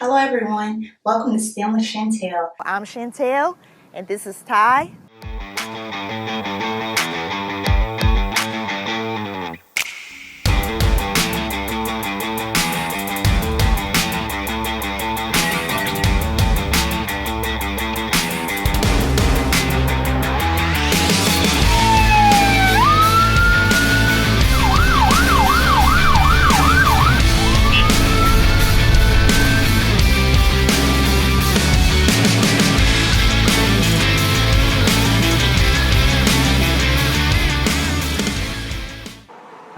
Hello everyone, welcome to STEM with Chantel. I'm Chantel, and this is Ty.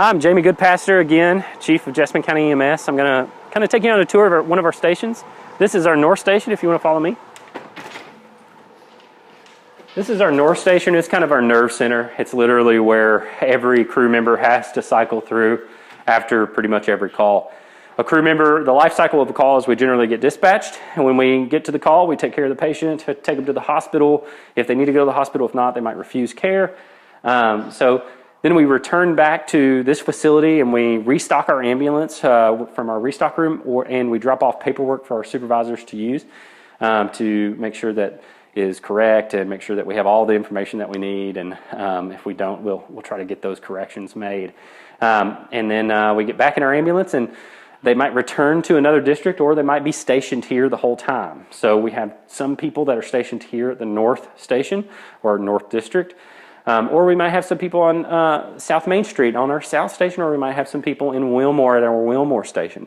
I'm Jamie Goodpaster again, Chief of Jessamine County EMS. I'm going to kind of take you on a tour of one of our stations. This is our North Station, if you want to follow me. This is our North Station. It's kind of our nerve center. It's literally where every crew member has to cycle through after pretty much every call. A crew member, the life cycle of a call is we generally get dispatched, and when we get to the call, we take care of the patient, take them to the hospital. If they need to go to the hospital, if not, they might refuse care. Then we return back to this facility and we restock our ambulance from our restock room, and we drop off paperwork for our supervisors to use to make sure that is correct and make sure that we have all the information that we need. And if we don't, we'll try to get those corrections made. And then we get back in our ambulance, and they might return to another district, or they might be stationed here the whole time. So we have some people that are stationed here at the North Station or North District. Or we might have some people on South Main Street on our South Station, or we might have some people in Wilmore at our Wilmore Station.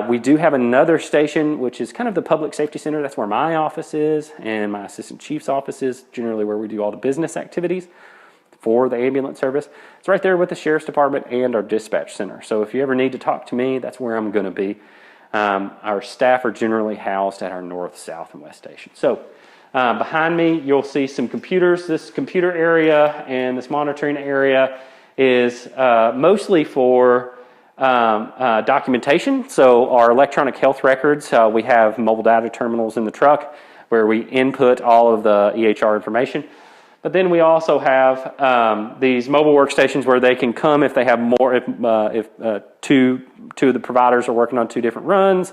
We do have another station, which is kind of the public safety center. That's where my office is and my assistant chief's office is, generally where we do all the business activities for the ambulance service. It's right there with the sheriff's department and our dispatch center. So if you ever need to talk to me, that's where I'm going to be. Our staff are generally housed at our North, South, and West Station. So behind me, you'll see some computers. This computer area and this monitoring area is mostly for documentation. So our electronic health records, we have mobile data terminals in the truck where we input all of the EHR information. But then we also have these mobile workstations where they can come if they have more, if two of the providers are working on two different runs.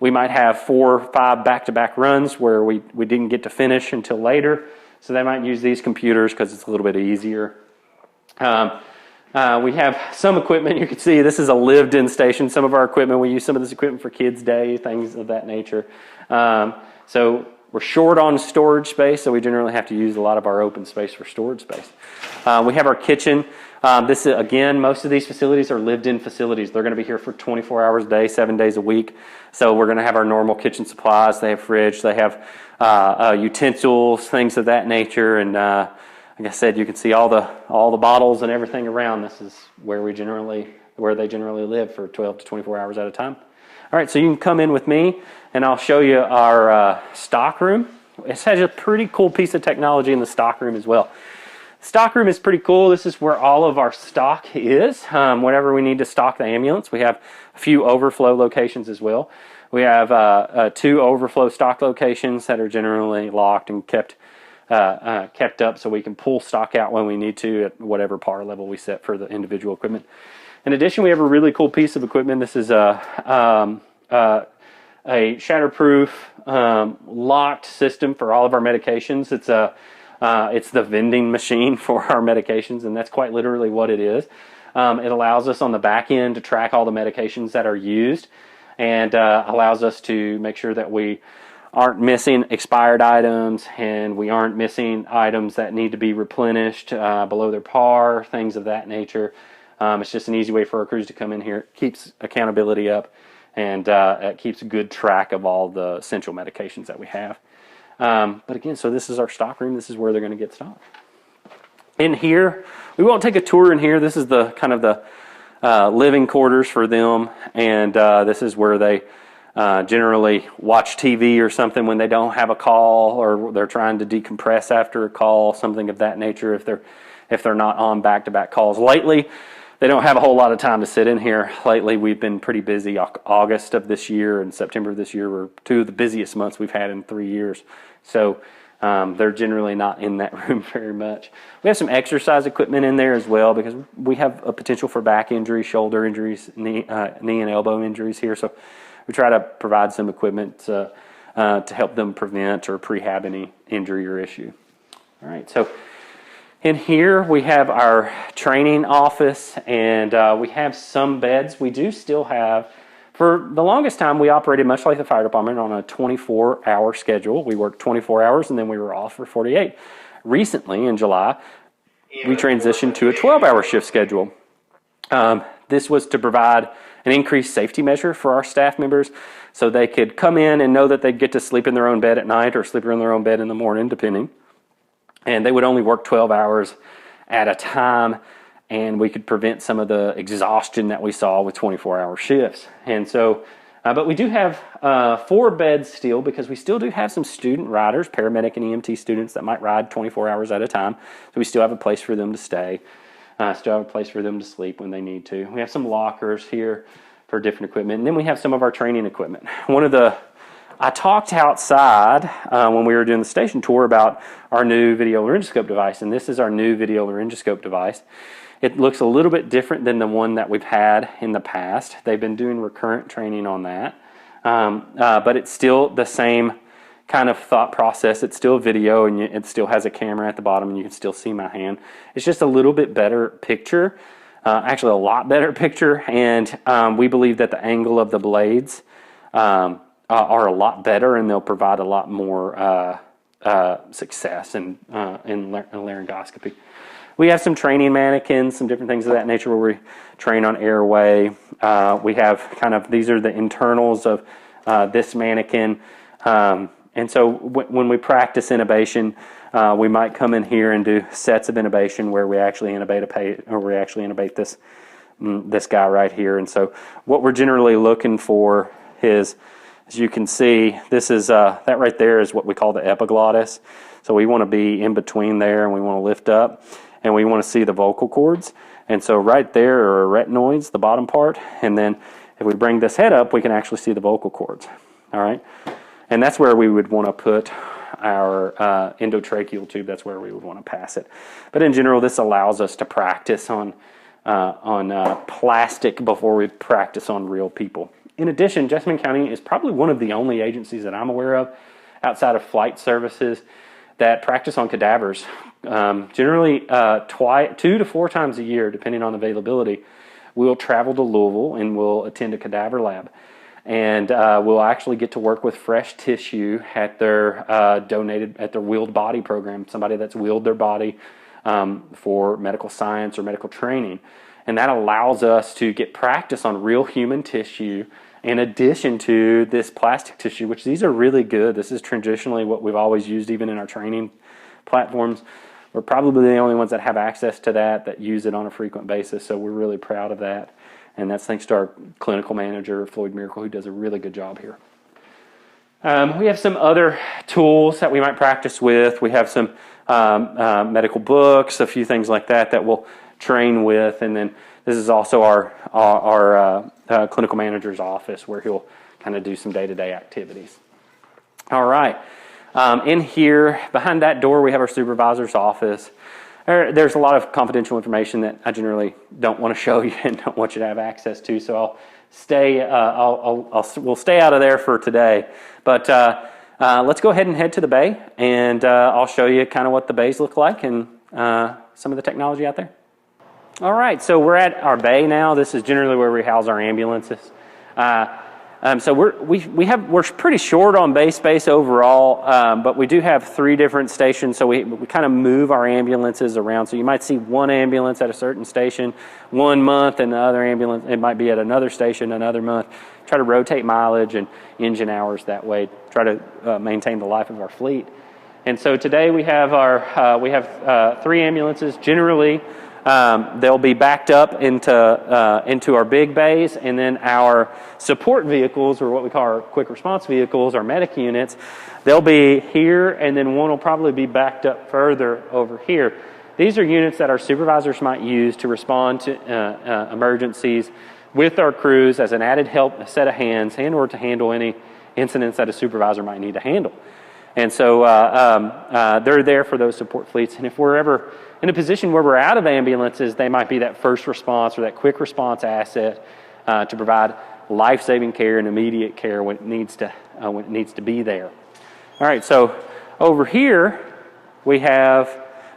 We might have 4 or 5 back-to-back runs where we didn't get to finish until later. So they might use these computers because it's a little bit easier. We have some equipment. You can see this is a lived-in station. Some of our equipment, we use some of this equipment for Kids Day, things of that nature. So we're short on storage space, so we generally have to use a lot of our open space for storage space. We have our kitchen. This is, again, most of these facilities are lived-in facilities. They're going to be here for 24 hours a day, 7 days a week. So we're going to have our normal kitchen supplies. They have fridge. They have utensils, things of that nature. And like I said, you can see all the bottles and everything around. This is where they generally live for 12 to 24 hours at a time. All right, so you can come in with me, and I'll show you our stock room. It has a pretty cool piece of technology in the stock room as well. Stock room is pretty cool. This is where all of our stock is. Whenever we need to stock the ambulance, we have a few overflow locations as well. We have 2 overflow stock locations that are generally locked and kept up so we can pull stock out when we need to at whatever par level we set for the individual equipment. In addition, we have a really cool piece of equipment. This is a shatterproof locked system for all of our medications. It's the vending machine for our medications, and that's quite literally what it is. It allows us on the back end to track all the medications that are used, and allows us to make sure that we aren't missing expired items, and we aren't missing items that need to be replenished below their par, things of that nature. It's just an easy way for our crews to come in here. It keeps accountability up, and it keeps good track of all the essential medications that we have. But again, so this is our stock room. This is where they're going to get stocked. In here, we won't take a tour in here. This is the kind of the living quarters for them, and this is where they generally watch TV or something when they don't have a call, or they're trying to decompress after a call, something of that nature. If they're not on back-to-back calls lately, they don't have a whole lot of time to sit in here. Lately, we've been pretty busy. August of this year and September of this year were 2 of the busiest months we've had in 3 years. So They're generally not in that room very much. We have some exercise equipment in there as well because we have a potential for back injuries, shoulder injuries, knee and elbow injuries here. So we try to provide some equipment to help them prevent or prehab any injury or issue. All right, so in here we have our training office, and we have some beds. We do still have, for the longest time, we operated much like the fire department on a 24-hour schedule. We worked 24 hours and then we were off for 48. Recently, in July, we transitioned to a 12-hour shift schedule. This was to provide an increased safety measure for our staff members so they could come in and know that they'd get to sleep in their own bed at night or sleep in their own bed in the morning, depending. And they would only work 12 hours at a time, and we could prevent some of the exhaustion that we saw with 24-hour shifts. And so, but we do have 4 beds still because we still do have some student riders, paramedic and EMT students that might ride 24 hours at a time. So we still have a place for them to stay, still have a place for them to sleep when they need to. We have some lockers here for different equipment. And then we have some of our training equipment. I talked outside when we were doing the station tour about our new video laryngoscope device, and this is our new video laryngoscope device. It looks a little bit different than the one that we've had in the past. They've been doing recurrent training on that, but it's still the same kind of thought process. It's still video, and it still has a camera at the bottom, and you can still see my hand. It's just a little bit better picture, actually a lot better picture, and we believe that the angle of the blades are a lot better, and they'll provide a lot more success in laryngoscopy. We have some training mannequins, some different things of that nature where we train on airway. We have these are the internals of this mannequin. And so when we practice intubation, we might come in here and do sets of intubation where we actually intubate this guy right here. And so what we're generally looking for is, as you can see, this is that right there is what we call the epiglottis. So we want to be in between there, and we want to lift up, and we want to see the vocal cords. And so right there are retinoids, the bottom part, and then if we bring this head up, we can actually see the vocal cords. All right, and that's where we would want to put our endotracheal tube. That's where we would want to pass it. But in general, this allows us to practice on plastic before we practice on real people. In addition, Jessamine County is probably one of the only agencies that I'm aware of outside of flight services that practice on cadavers. Generally, 2 to 4 times a year, depending on availability, we'll travel to Louisville and we'll attend a cadaver lab. And we'll actually get to work with fresh tissue at their wheeled body program, somebody that's wheeled their body for medical science or medical training. And that allows us to get practice on real human tissue in addition to this plastic tissue, which these are really good. This is traditionally what we've always used even in our training platforms. We're probably the only ones that have access to that use it on a frequent basis, so we're really proud of that. And that's thanks to our clinical manager, Floyd Miracle, who does a really good job here. We have some other tools that we might practice with. We have some medical books, a few things like that we'll train with, and then this is also our clinical manager's office where he'll kind of do some day-to-day activities. All right. In here, behind that door, we have our supervisor's office. There's a lot of confidential information that I generally don't want to show you and don't want you to have access to, so I'll stay. We'll stay out of there for today. But let's go ahead and head to the bay, and I'll show you kind of what the bays look like and some of the technology out there. All right, so we're at our bay now. This is generally where we house our ambulances. So we're pretty short on bay space overall, but we do have 3 different stations, so we kind of move our ambulances around. So you might see one ambulance at a certain station 1 month, and the other ambulance, it might be at another station another month. Try to rotate mileage and engine hours that way, try to maintain the life of our fleet. And so today we have 3 ambulances. Generally, they'll be backed up into our big bays, and then our support vehicles, or what we call our quick response vehicles, our medic units, they'll be here, and then one will probably be backed up further over here. These are units that our supervisors might use to respond to emergencies with our crews as an added help, a set of hands, and or to handle any incidents that a supervisor might need to handle. And so they're there for those support fleets. And if we're ever in a position where we're out of ambulances, they might be that first response or that quick response asset to provide life-saving care and immediate care when it needs to be there. All right, so over here we have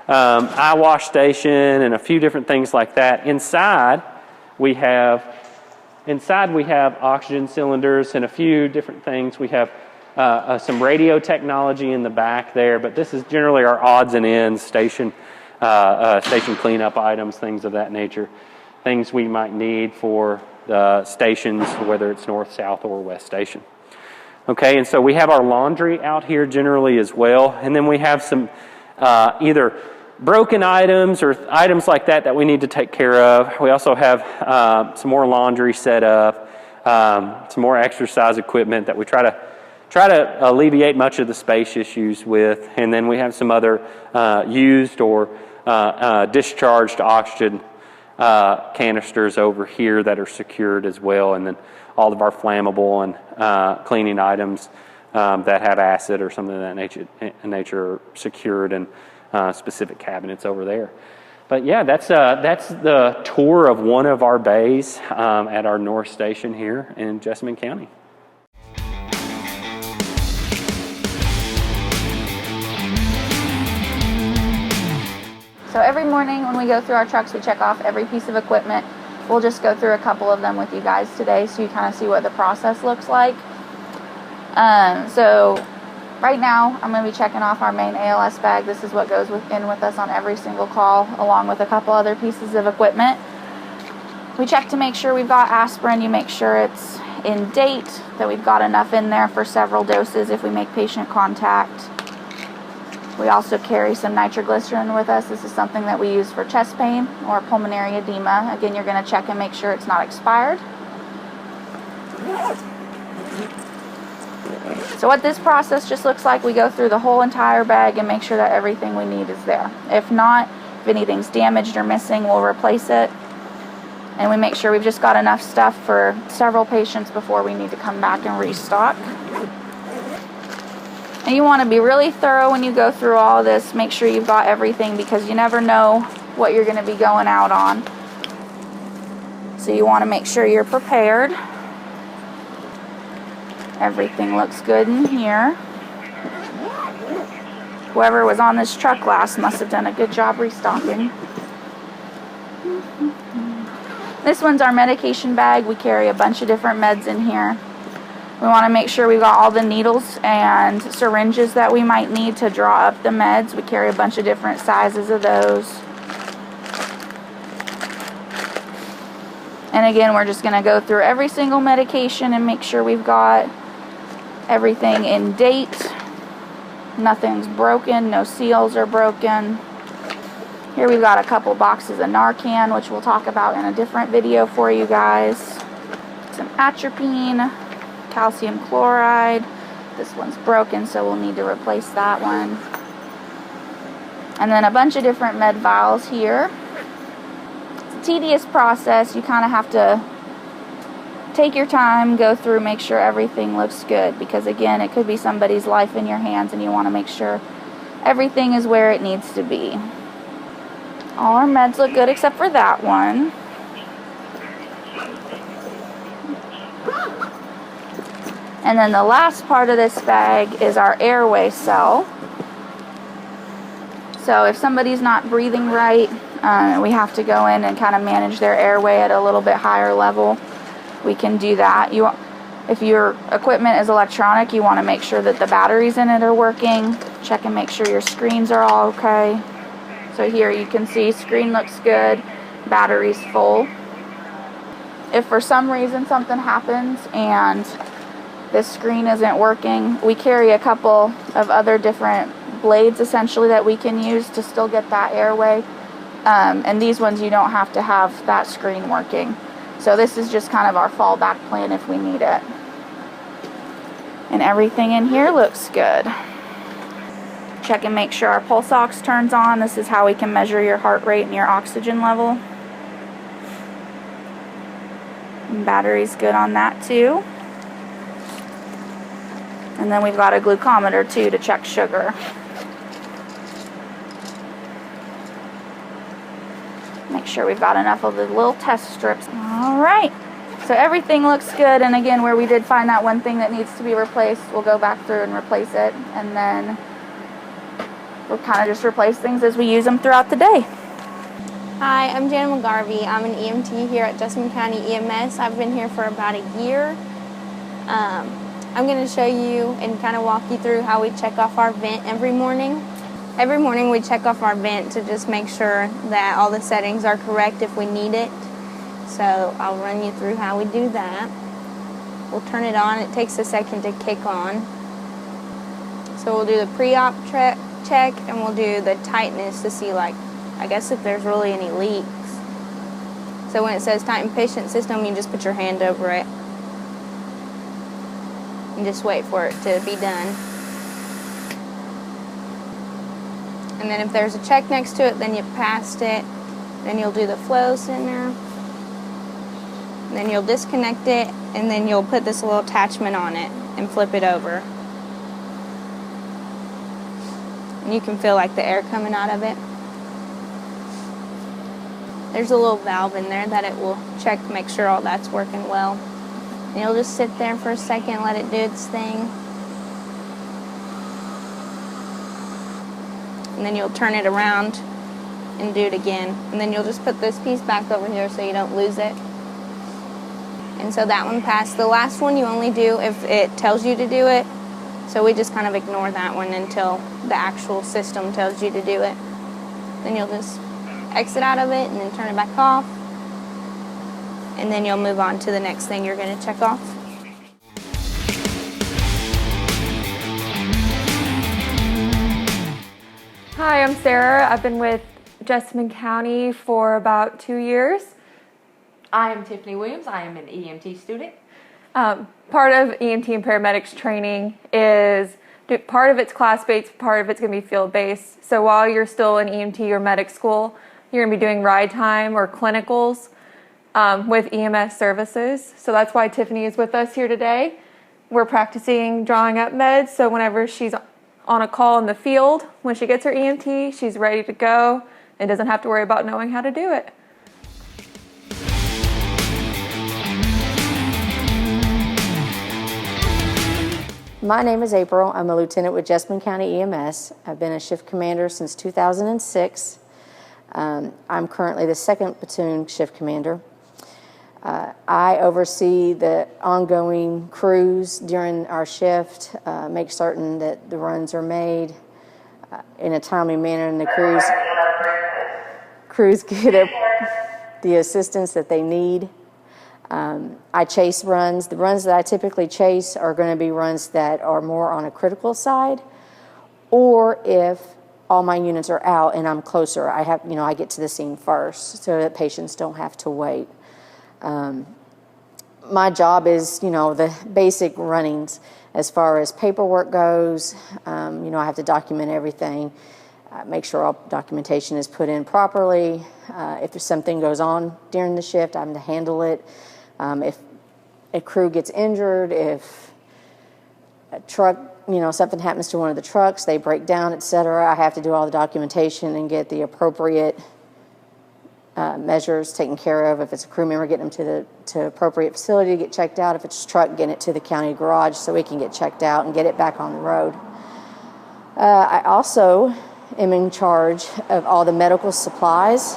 eye wash station and a few different things like that. Inside we have oxygen cylinders and a few different things. We have some radio technology in the back there, but this is generally our odds and ends, station cleanup items, things of that nature, things we might need for the stations, whether it's north, south, or west station. Okay, and so we have our laundry out here generally as well, and then we have some either broken items or items like that we need to take care of. We also have some more laundry set up, some more exercise equipment that we try to alleviate much of the space issues with, and then we have some other used or discharged oxygen canisters over here that are secured as well, and then all of our flammable and cleaning items that have acid or something of that nature are secured in specific cabinets over there. But yeah, that's the tour of one of our bays at our North Station here in Jessamine County. So every morning when we go through our trucks, we check off every piece of equipment. We'll just go through a couple of them with you guys today so you kind of see what the process looks like. So right now I'm going to be checking off our main ALS bag. This is what goes in with us on every single call, along with a couple other pieces of equipment. We check to make sure we've got aspirin. You make sure it's in date, that we've got enough in there for several doses if we make patient contact. We also carry some nitroglycerin with us. This is something that we use for chest pain or pulmonary edema. Again, you're going to check and make sure it's not expired. So what this process just looks like, we go through the whole entire bag and make sure that everything we need is there. If not, if anything's damaged or missing, we'll replace it. And we make sure we've just got enough stuff for several patients before we need to come back and restock. And you want to be really thorough when you go through all of this. Make sure you've got everything, because you never know what you're going to be going out on. So you want to make sure you're prepared. Everything looks good in here. Whoever was on this truck last must have done a good job restocking. This one's our medication bag. We carry a bunch of different meds in here. We want to make sure we've got all the needles and syringes that we might need to draw up the meds. We carry a bunch of different sizes of those. And again, we're just going to go through every single medication and make sure we've got everything in date. Nothing's broken, no seals are broken. Here we've got a couple boxes of Narcan, which we'll talk about in a different video for you guys. Some atropine, calcium chloride. This one's broken, so we'll need to replace that one. And then a bunch of different med vials here. It's a tedious process. You kind of have to take your time, go through, make sure everything looks good, because again, it could be somebody's life in your hands and you want to make sure everything is where it needs to be. All our meds look good except for that one. And then the last part of this bag is our airway cell. So if somebody's not breathing right, we have to go in and kind of manage their airway at a little bit higher level. We can do that. If your equipment is electronic, you want to make sure that the batteries in it are working. Check and make sure your screens are all okay. So here you can see screen looks good, battery's full. If for some reason something happens and this screen isn't working, we carry a couple of other different blades essentially that we can use to still get that airway. And these ones you don't have to have that screen working. So this is just kind of our fallback plan if we need it. And everything in here looks good. Check and make sure our pulse ox turns on. This is how we can measure your heart rate and your oxygen level. And battery's good on that too. And then we've got a glucometer too to check sugar. Make sure we've got enough of the little test strips. All right, so everything looks good. And again, where we did find that one thing that needs to be replaced, we'll go back through and replace it. And then we'll kind of just replace things as we use them throughout the day. Hi, I'm Jana McGarvey. I'm an EMT here at Jessamine County EMS. I've been here for about a year. I'm going to show you and kind of walk you through how we check off our vent every morning. Every morning we check off our vent to just make sure that all the settings are correct if we need it. So I'll run you through how we do that. We'll turn it on. It takes a second to kick on. So we'll do the pre-op check and we'll do the tightness to see, like, I guess if there's really any leaks. So when it says tighten patient system, you just put your hand over it and just wait for it to be done. And then if there's a check next to it, then you passed it. Then you'll do the flow center. And then you'll disconnect it, and then you'll put this little attachment on it and flip it over. And you can feel like the air coming out of it. There's a little valve in there that it will check to make sure all that's working well. And you'll just sit there for a second, let it do its thing. And then you'll turn it around and do it again. And then you'll just put this piece back over here so you don't lose it. And so that one passed. The last one you only do if it tells you to do it. So we just kind of ignore that one until the actual system tells you to do it. Then you'll just exit out of it and then turn it back off. And then you'll move on to the next thing you're going to check off. Hi, I'm Sarah. I've been with Jessamine County for about 2 years. I am Tiffany Williams. I am an EMT student. Part of EMT and paramedics training is part of it's class-based, part of it's going to be field-based. So while you're still in EMT or medic school, you're going to be doing ride time or clinicals with EMS services. So that's why Tiffany is with us here today. We're practicing drawing up meds, so whenever she's on a call in the field, when she gets her EMT, she's ready to go and doesn't have to worry about knowing how to do it. My name is April. I'm a lieutenant with Jessamine County EMS. I've been a shift commander since 2006. I'm currently the 2nd platoon shift commander. I oversee the ongoing crews during our shift, make certain that the runs are made in a timely manner and the crews get the assistance that they need. I chase runs. The runs that I typically chase are going to be runs that are more on a critical side, or if all my units are out and I'm closer, I get to the scene first so that patients don't have to wait. My job is, the basic runnings as far as paperwork goes. I have to document everything, make sure all documentation is put in properly. If there's something goes on during the shift, I'm to handle it. If a crew gets injured, if a truck, something happens to one of the trucks, they break down, etc., I have to do all the documentation and get the appropriate measures taken care of. If it's a crew member, getting them to appropriate facility to get checked out. If it's a truck, getting it to the county garage so we can get checked out and get it back on the road. I also am in charge of all the medical supplies.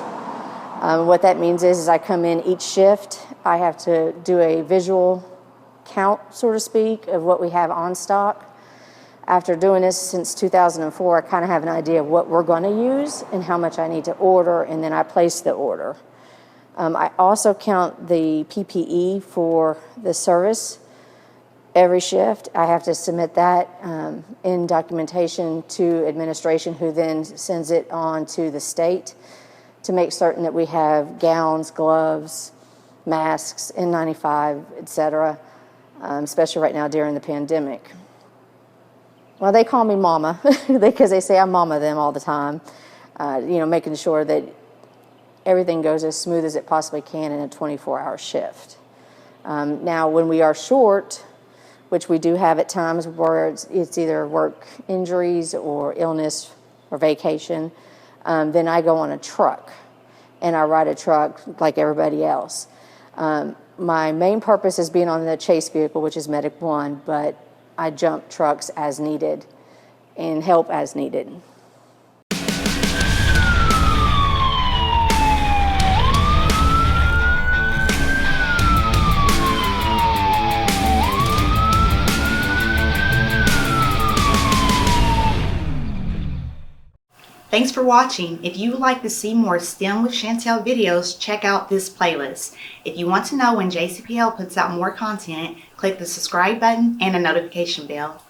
What that means is I come in each shift, I have to do a visual count, so to speak, of what we have on stock. After doing this since 2004, I kind of have an idea of what we're going to use and how much I need to order, and then I place the order. I also count the PPE for the service. Every shift, I have to submit that in documentation to administration, who then sends it on to the state to make certain that we have gowns, gloves, masks, N95, etc., especially right now during the pandemic. Well, they call me Mama because they say I mama them all the time, making sure that everything goes as smooth as it possibly can in a 24-hour shift. Now, when we are short, which we do have at times where it's either work injuries or illness or vacation, then I go on a truck, and I ride a truck like everybody else. My main purpose is being on the chase vehicle, which is Medic 1, but I jump trucks as needed and help as needed. Thanks for watching. If you would like to see more STEM with Chantel videos, check out this playlist. If you want to know when JCPL puts out more content, click the subscribe button and the notification bell.